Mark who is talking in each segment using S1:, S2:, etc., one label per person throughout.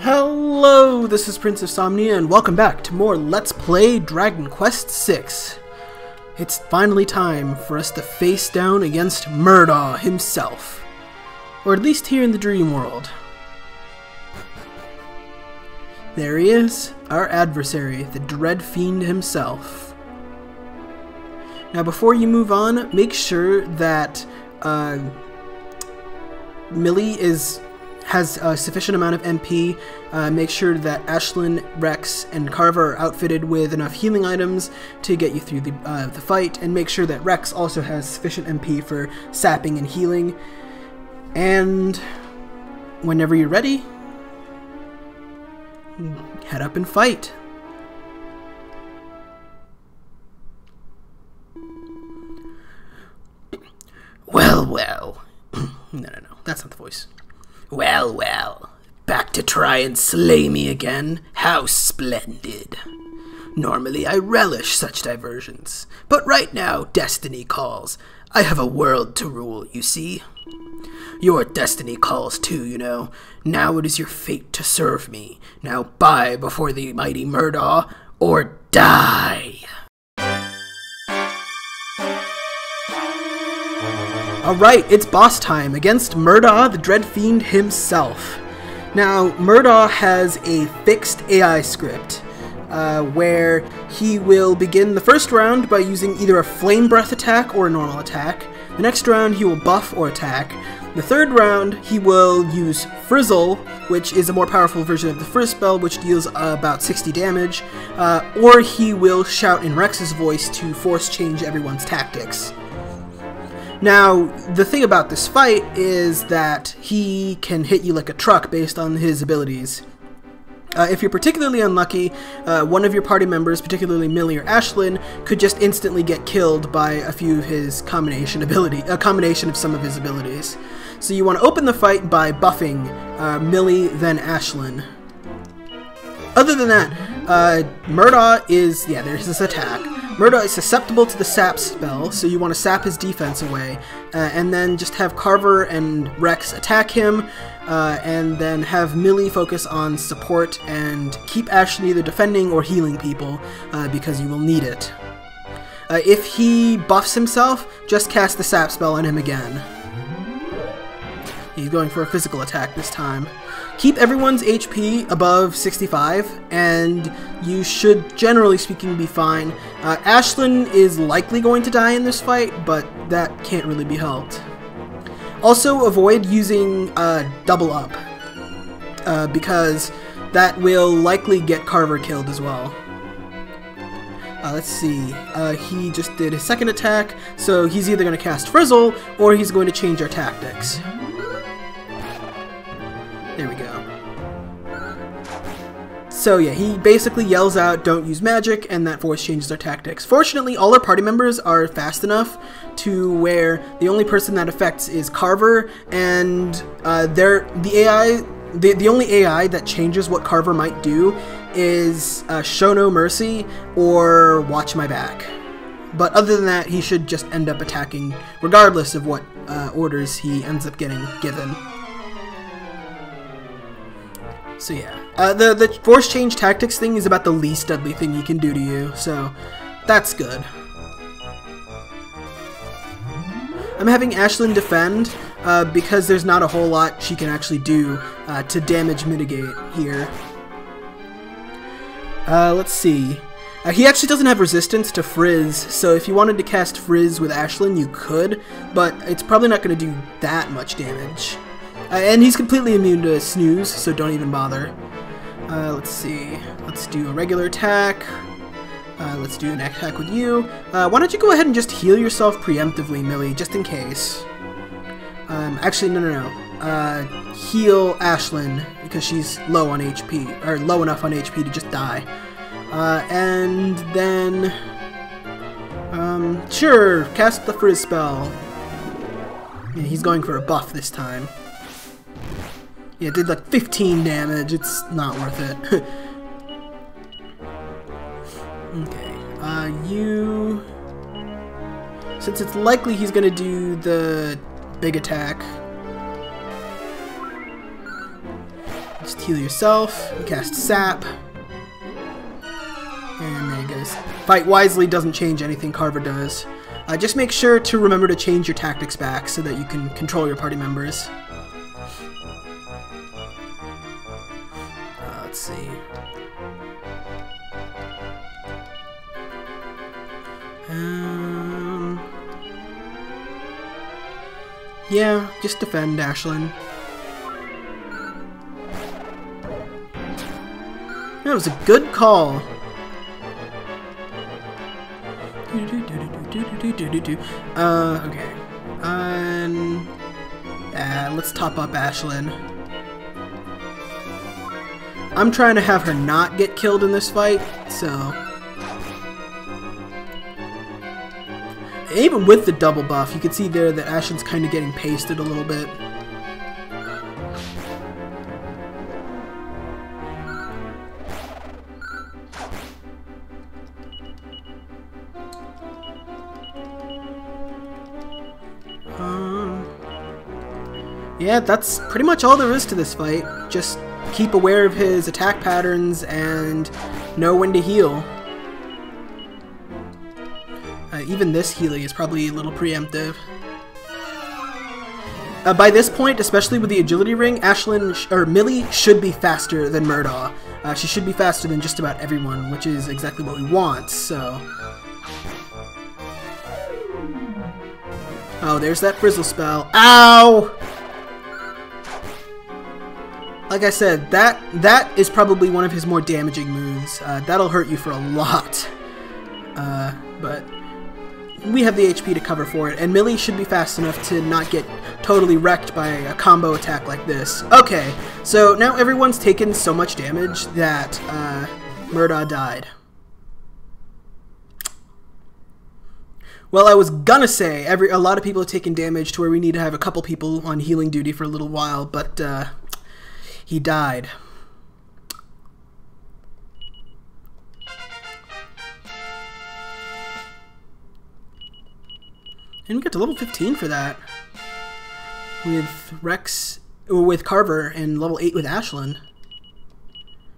S1: Hello, this is Prince of Somnia, and welcome back to more Let's Play Dragon Quest VI. It's finally time for us to face down against Murdaw himself. Or at least here in the dream world. There he is, our adversary, the Dread Fiend himself. Now before you move on, make sure that Millie has a sufficient amount of MP. Make sure that Ashlyn, Rex, and Carver are outfitted with enough healing items to get you through the fight, and make sure that Rex also has sufficient MP for sapping and healing. And whenever you're ready, head up and fight. Well, well. No, that's not the voice. Well, well, back to try and slay me again? How splendid. Normally I relish such diversions, but right now destiny calls. I have a world to rule, you see. Your destiny calls too, you know. Now it is your fate to serve me. Now bow before the mighty Murdaw, or die. Alright, it's boss time against Murdaw, the Dread Fiend himself. Now, Murdaw has a fixed AI script, where he will begin the first round by using either a Flame Breath attack or a normal attack. The next round he will buff or attack. The third round he will use Frizzle, which is a more powerful version of the first spell, which deals about 60 damage, or he will shout in Rex's voice to force change everyone's tactics. Now, the thing about this fight is that he can hit you like a truck based on his abilities. If you're particularly unlucky, one of your party members, particularly Millie or Ashlyn, could just instantly get killed by a few of his combination of some of his abilities. So you want to open the fight by buffing Millie, then Ashlyn. Other than that, Murdaw is, there's this attack. Murdaw is susceptible to the sap spell, so you want to sap his defense away, and then just have Carver and Rex attack him, and then have Millie focus on support and keep Ashlyn either defending or healing people, because you will need it. If he buffs himself, just cast the sap spell on him again. He's going for a physical attack this time. Keep everyone's HP above 65, and you should, generally speaking, be fine. Ashlyn is likely going to die in this fight, but that can't really be helped. Also, avoid using double up, because that will likely get Carver killed as well. Let's see, he just did his second attack, so he's either going to cast Frizzle, or he's going to change our tactics. There we go. So yeah, he basically yells out, "Don't use magic," and that voice changes their tactics. Fortunately, all our party members are fast enough to where the only person that affects is Carver, and the only AI that changes what Carver might do is Show No Mercy or Watch My Back. But other than that, he should just end up attacking regardless of what orders he ends up getting given. So yeah, the force change tactics thing is about the least deadly thing he can do to you, so that's good. I'm having Ashlyn defend because there's not a whole lot she can actually do to damage mitigate here. Let's see. He actually doesn't have resistance to Frizz, so if you wanted to cast Frizz with Ashlyn, you could, but it's probably not going to do that much damage. And he's completely immune to Snooze, so don't even bother. Let's see. Let's do a regular attack. Let's do an attack with you. Why don't you go ahead and just heal yourself preemptively, Millie, just in case. Actually, no. Heal Ashlyn, because she's low on HP, or low enough on HP to just die. And then... sure, cast the Frizz spell. Yeah, he's going for a buff this time. Yeah, it did like 15 damage, it's not worth it. Okay, you... Since it's likely he's gonna do the big attack, heal yourself. Cast Sap. And there he goes. Fight wisely doesn't change anything Carver does. Just make sure to remember to change your tactics back so that you can control your party members. Let's see. Yeah, just defend, Ashlyn. That was a good call. Okay. Let's top up Ashlyn. I'm trying to have her not get killed in this fight, so... Even with the double buff, you can see there that Ashlyn's kind of getting pasted a little bit. Yeah, that's pretty much all there is to this fight. Just keep aware of his attack patterns and know when to heal. Even this healing is probably a little preemptive. By this point, especially with the agility ring, Millie should be faster than Murdaw. She should be faster than just about everyone, which is exactly what we want, so... Oh, there's that Frizzle spell. Ow! Like I said, that is probably one of his more damaging moves. That'll hurt you for a lot. But we have the HP to cover for it, and Millie should be fast enough to not get totally wrecked by a combo attack like this. Okay, so now everyone's taken so much damage that Murdaw died. Well, I was gonna say a lot of people have taken damage to where we need to have a couple people on healing duty for a little while, but he died. And we got to level 15 for that. With Carver, and level 8 with Ashlyn.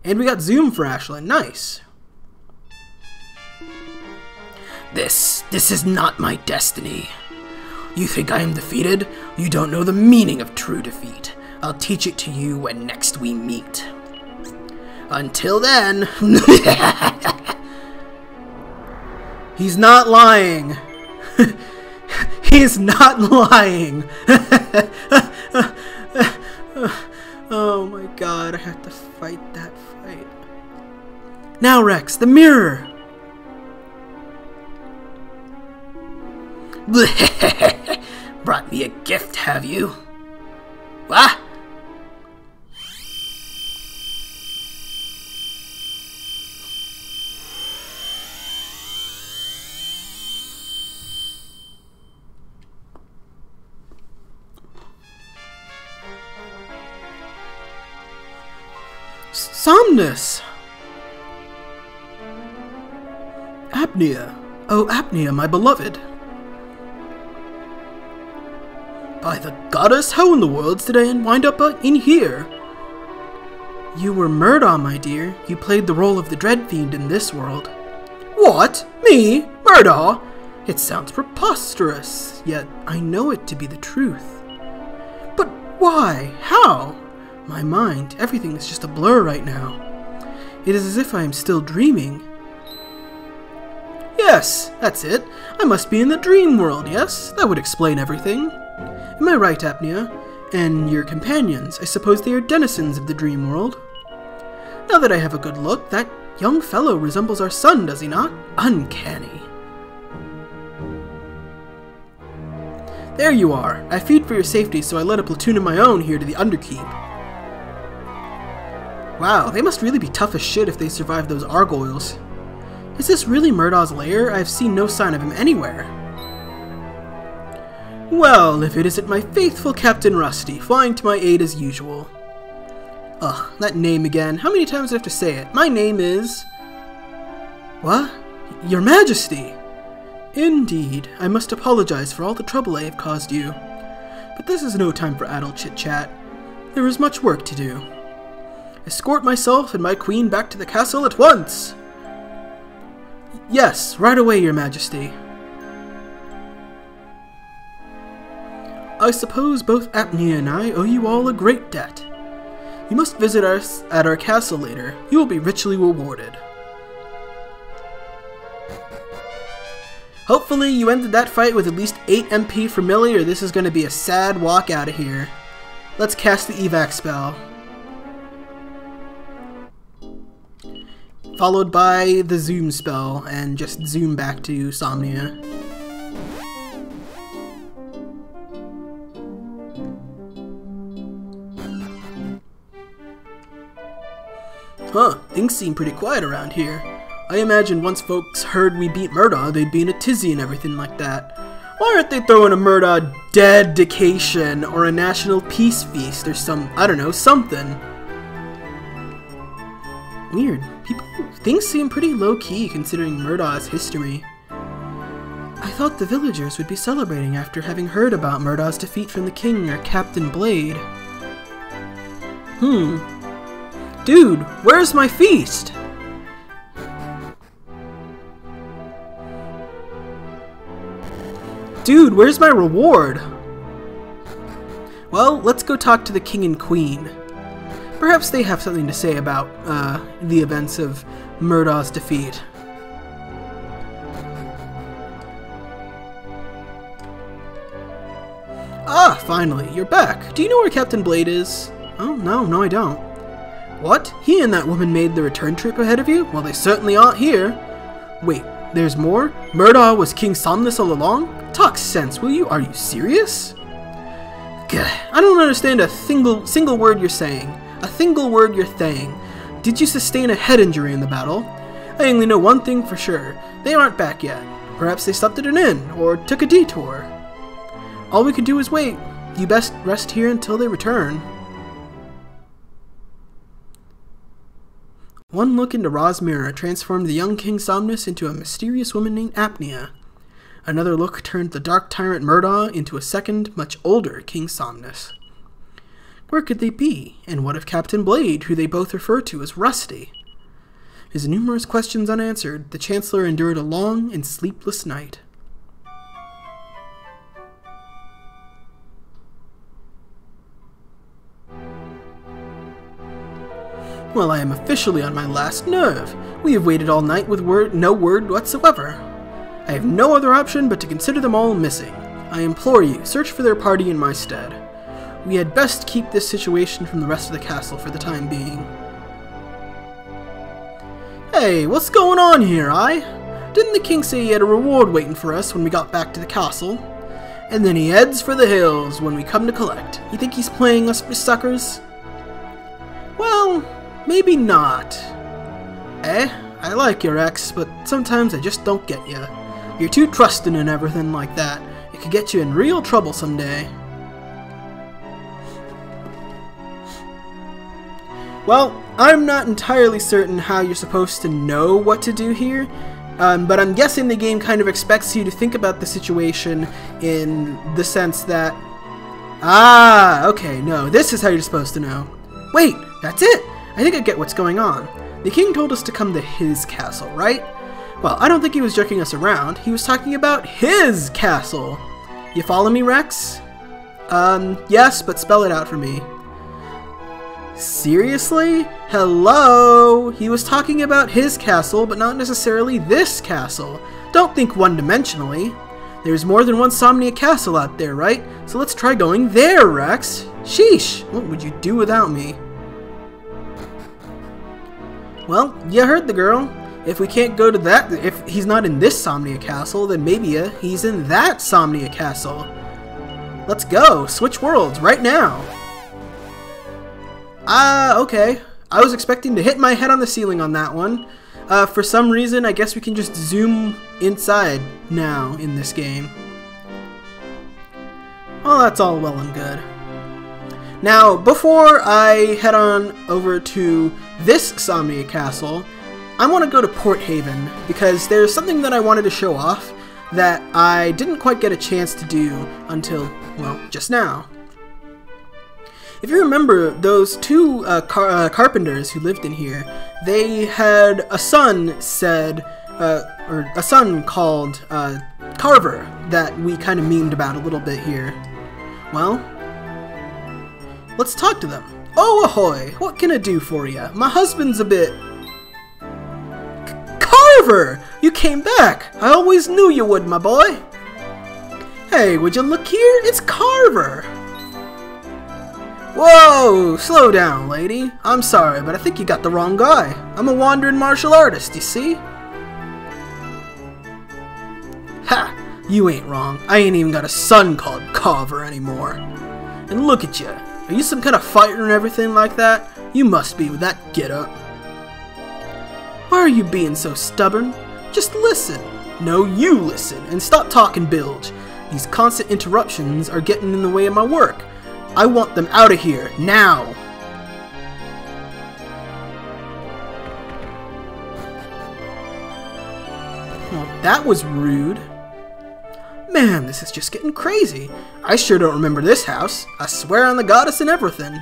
S1: And we got Zoom for Ashlyn. Nice. This is not my destiny. You think I am defeated? You don't know the meaning of true defeat. I'll teach it to you when next we meet. Until then... He's not lying. He's not lying. Oh my god, I have to fight that fight. Now, Rex, the mirror. Brought me a gift, have you? What? Somnus! Apnea. Oh, Apnea, my beloved. By the goddess, how in the world did I wind up in here? You were Murdaw, my dear. You played the role of the Dread Fiend in this world. What? Me? Murdaw? It sounds preposterous, yet I know it to be the truth. But why? How? My mind, everything is just a blur right now. It is as if I am still dreaming. Yes, that's it. I must be in the dream world, yes? That would explain everything. Am I right, Apnea? And your companions, I suppose they are denizens of the dream world? Now that I have a good look, that young fellow resembles our son, does he not? Uncanny. There you are. I feed for your safety, so I led a platoon of my own here to the Underkeep. Wow, they must really be tough as shit if they survive those Argoyles. Is this really Murdaw's lair? I have seen no sign of him anywhere. Well, if it isn't my faithful Captain Rusty, flying to my aid as usual. Ugh, that name again. How many times do I have to say it? My name is... What? Your Majesty! Indeed, I must apologize for all the trouble I have caused you. But this is no time for idle chit-chat. There is much work to do. Escort myself and my queen back to the castle at once! Yes, right away, your majesty. I suppose both Apnea and I owe you all a great debt. You must visit us at our castle later. You will be richly rewarded. Hopefully you ended that fight with at least 8 MP for Millie, or this is going to be a sad walk out of here. Let's cast the evac spell. Followed by the zoom spell, and just zoom back to Somnia. Huh, things seem pretty quiet around here. I imagine once folks heard we beat Murdaw, they'd be in a tizzy and everything like that. Why aren't they throwing a Murdaw dedication or a national peace feast or I don't know, something? Weird. Things seem pretty low-key considering Murdaw's history. I thought the villagers would be celebrating after having heard about Murdaw's defeat from the king or Captain Blade. Dude, where's my feast? Dude, where's my reward? Well, let's go talk to the king and queen. Perhaps they have something to say about the events of Murdaw's defeat. Ah, finally, you're back. Do you know where Captain Blade is? Oh, no, I don't. What? He and that woman made the return trip ahead of you? Well, they certainly aren't here. Wait, there's more? Murdaw was King Somnus all along? Talk sense, will you? Are you serious? Gah, I don't understand a single word you're saying. A single word you're saying. Did you sustain a head injury in the battle? I only know one thing for sure. They aren't back yet. Perhaps they slept at an inn, or took a detour. All we can do is wait. You best rest here until they return. One look into Ra's mirror transformed the young King Somnus into a mysterious woman named Apnea. Another look turned the dark tyrant Murdaw into a second, much older King Somnus. Where could they be, and what of Captain Blade, who they both refer to as Rusty? His numerous questions unanswered, the Chancellor endured a long and sleepless night. Well, I am officially on my last nerve. We have waited all night with no word whatsoever. I have no other option but to consider them all missing. I implore you, search for their party in my stead. We had best keep this situation from the rest of the castle for the time being. Hey, what's going on here, Didn't the king say he had a reward waiting for us when we got back to the castle? And then he heads for the hills when we come to collect. You think he's playing us for suckers? Well, maybe not. I like your ex, but sometimes I just don't get you. You're too trusting and everything like that. It could get you in real trouble someday. Well, I'm not entirely certain how you're supposed to know what to do here, but I'm guessing the game kind of expects you to think about the situation in the sense that... Ah, okay, no, this is how you're supposed to know. Wait, that's it! I think I get what's going on. The king told us to come to his castle, right? Well, I don't think he was joking us around. He was talking about his castle. You follow me, Rex? Yes, but spell it out for me. Seriously? Hello? He was talking about his castle, but not necessarily this castle. Don't think one-dimensionally. There's more than one Somnia castle out there, right? So let's try going there, Rex. Sheesh, what would you do without me? Well, you heard the girl. If we can't go to that, if he's not in this Somnia castle, then maybe he's in that Somnia castle. Let's go. Switch worlds right now. Okay. I was expecting to hit my head on the ceiling on that one. For some reason, I guess we can just zoom inside now in this game. Well, that's all well and good. Now, before I head on over to this Somnia castle, I want to go to Port Haven because there's something that I wanted to show off that I didn't quite get a chance to do until, well, just now. If you remember, those two carpenters who lived in here, they had a son called Carver that we kind of memed about a little bit here. Well, let's talk to them. Oh, ahoy! What can I do for you? My husband's a bit... Carver! You came back! I always knew you would, my boy! Hey, would you look here? It's Carver! Whoa! Slow down, lady. I'm sorry, but I think you got the wrong guy. I'm a wandering martial artist, you see? Ha! You ain't wrong. I ain't even got a son called Carver anymore. And look at you. Are you some kind of fighter and everything like that? You must be with that get-up. Why are you being so stubborn? Just listen. No, you listen, and stop talking bilge. These constant interruptions are getting in the way of my work. I want them out of here, now! Well, that was rude. Man, this is just getting crazy. I sure don't remember this house. I swear on the goddess and everything.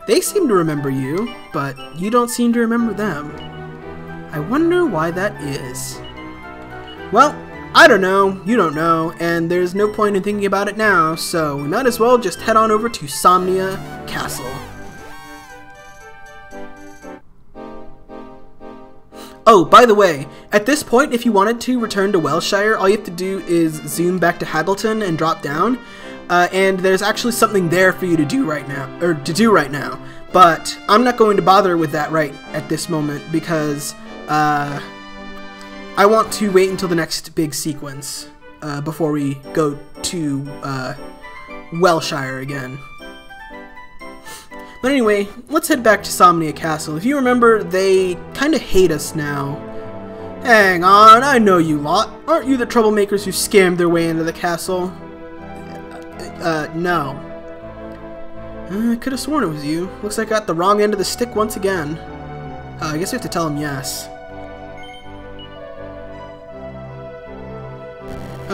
S1: They seem to remember you, but you don't seem to remember them. I wonder why that is. Well, I don't know, you don't know, and there's no point in thinking about it now, so we might as well just head on over to Somnia Castle. Oh, by the way, at this point, if you wanted to return to Welshire, all you have to do is zoom back to Haggleton and drop down, and there's actually something there for you to do right now, but I'm not going to bother with that right at this moment, because, I want to wait until the next big sequence before we go to Welshire again. But anyway, let's head back to Somnia Castle. If you remember, they kind of hate us now. Hang on, I know you lot. Aren't you the troublemakers who scammed their way into the castle? No. I could have sworn it was you. Looks like I got the wrong end of the stick once again. I guess we have to tell him yes.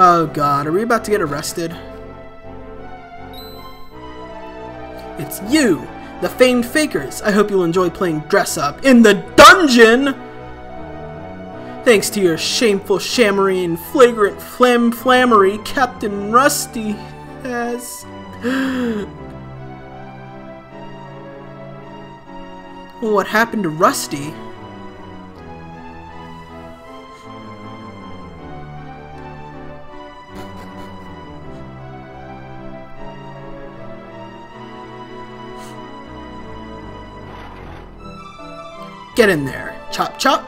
S1: Oh god, are we about to get arrested? It's you! The famed fakers! I hope you'll enjoy playing dress-up in the dungeon! Thanks to your shameful shammery and flagrant flammery, Captain Rusty has... What happened to Rusty? Get in there. Chop chop.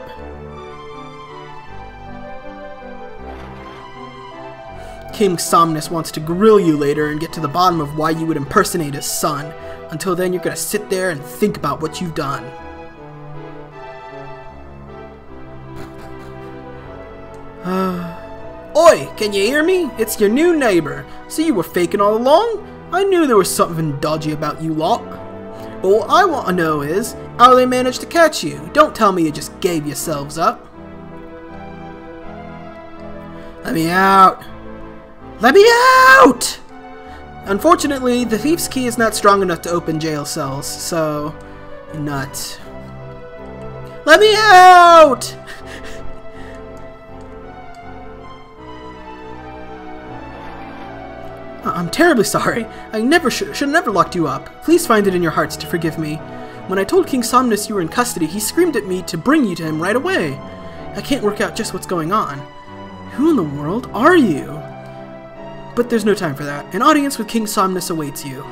S1: King Somnus wants to grill you later and get to the bottom of why you would impersonate his son. Until then, you're gonna sit there and think about what you've done. Oi! Can you hear me? It's your new neighbor. So you were faking all along? I knew there was something dodgy about you lot. But what I want to know is, how they managed to catch you. Don't tell me you just gave yourselves up. Let me out! Let me out! Unfortunately, the thief's key is not strong enough to open jail cells, so... Nuts. Let me out! I'm terribly sorry. I should have never locked you up. Please find it in your hearts to forgive me. When I told King Somnus you were in custody, he screamed at me to bring you to him right away. I can't work out just what's going on. Who in the world are you? But there's no time for that. An audience with King Somnus awaits you.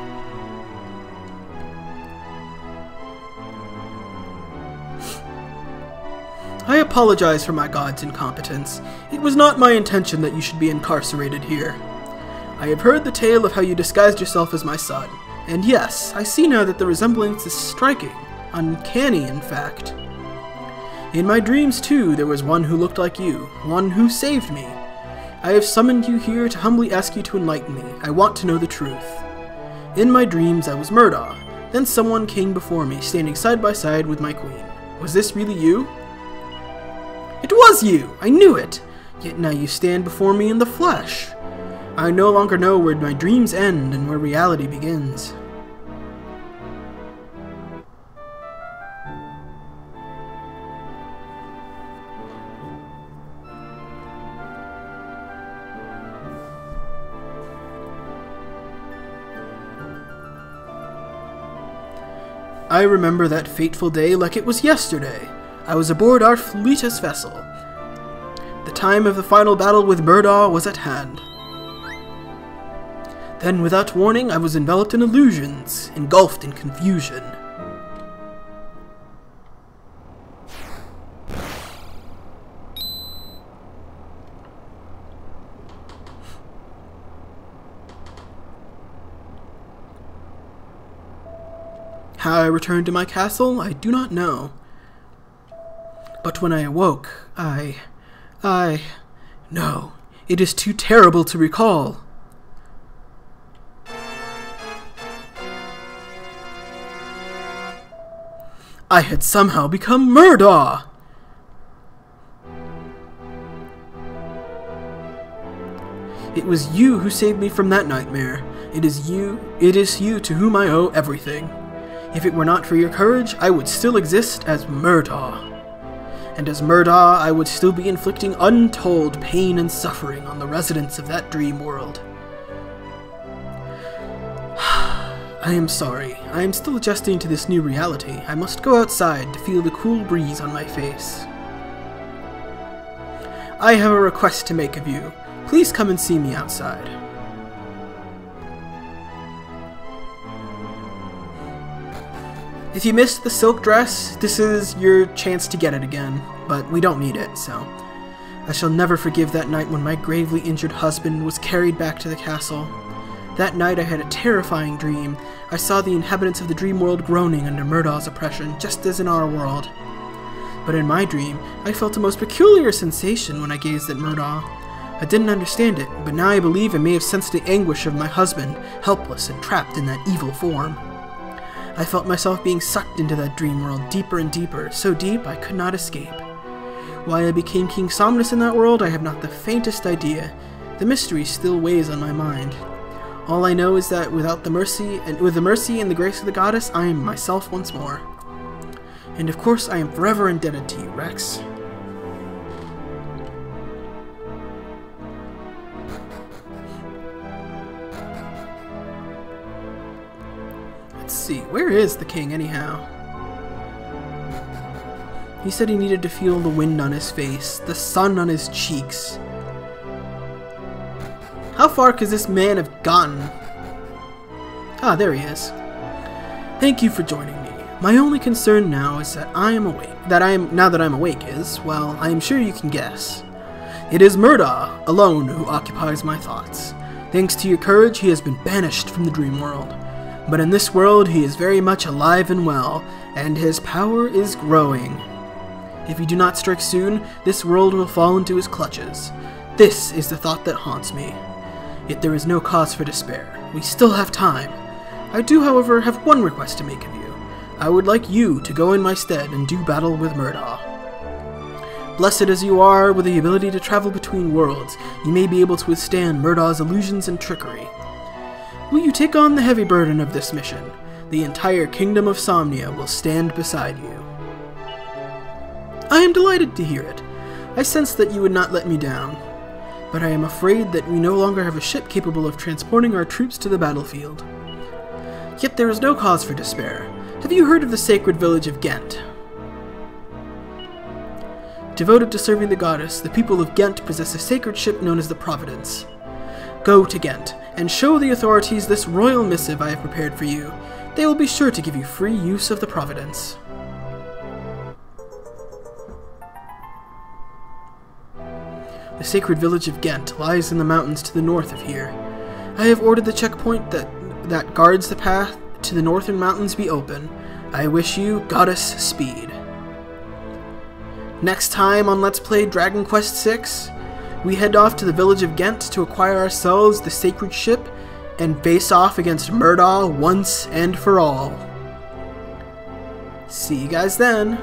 S1: I apologize for my god's incompetence. It was not my intention that you should be incarcerated here. I have heard the tale of how you disguised yourself as my son, and yes, I see now that the resemblance is striking, uncanny in fact. In my dreams too, there was one who looked like you, one who saved me. I have summoned you here to humbly ask you to enlighten me. I want to know the truth. In my dreams I was Murdaw, then someone came before me, standing side by side with my queen. Was this really you? It was you! I knew it! Yet now you stand before me in the flesh. I no longer know where my dreams end and where reality begins. I remember that fateful day like it was yesterday. I was aboard our fleetest vessel. The time of the final battle with Murdaw was at hand. Then, without warning, I was enveloped in illusions, engulfed in confusion. How I returned to my castle, I do not know. But when I awoke, no, it is too terrible to recall. I had somehow become Murdaw! It was you who saved me from that nightmare. It is you to whom I owe everything. If it were not for your courage, I would still exist as Murdaw. And as Murdaw, I would still be inflicting untold pain and suffering on the residents of that dream world. I am sorry. I am still adjusting to this new reality. I must go outside to feel the cool breeze on my face. I have a request to make of you. Please come and see me outside. If you missed the silk dress, this is your chance to get it again, but we don't need it, so. I shall never forgive that night when my gravely injured husband was carried back to the castle. That night I had a terrifying dream. I saw the inhabitants of the dream world groaning under Murdaw's oppression, just as in our world. But in my dream, I felt a most peculiar sensation when I gazed at Murdaw. I didn't understand it, but now I believe I may have sensed the anguish of my husband, helpless and trapped in that evil form. I felt myself being sucked into that dream world deeper and deeper, so deep I could not escape. Why I became King Somnus in that world, I have not the faintest idea. The mystery still weighs on my mind. All I know is that with the mercy and the grace of the goddess, I am myself once more. And of course, I am forever indebted to you, Rex. Let's see, where is the king anyhow? He said he needed to feel the wind on his face, the sun on his cheeks. How far could this man have gotten? Ah, there he is. Thank you for joining me. My only concern now is that now that I'm awake is, well, I am sure you can guess. It is Murdaw alone who occupies my thoughts. Thanks to your courage, he has been banished from the dream world. But in this world, he is very much alive and well, and his power is growing. If you do not strike soon, this world will fall into his clutches. This is the thought that haunts me. Yet there is no cause for despair. We still have time. I do, however, have one request to make of you. I would like you to go in my stead and do battle with Murdaw. Blessed as you are with the ability to travel between worlds, you may be able to withstand Murdaw's illusions and trickery. Will you take on the heavy burden of this mission? The entire kingdom of Somnia will stand beside you. I am delighted to hear it. I sensed that you would not let me down. But I am afraid that we no longer have a ship capable of transporting our troops to the battlefield. Yet there is no cause for despair. Have you heard of the sacred village of Ghent? Devoted to serving the goddess, the people of Ghent possess a sacred ship known as the Providence. Go to Ghent, and show the authorities this royal missive I have prepared for you. They will be sure to give you free use of the Providence. The sacred village of Ghent lies in the mountains to the north of here. I have ordered the checkpoint that guards the path to the northern mountains be open. I wish you goddess speed. Next time on Let's Play Dragon Quest VI, we head off to the village of Ghent to acquire ourselves the sacred ship and face off against Murdaw once and for all. See you guys then.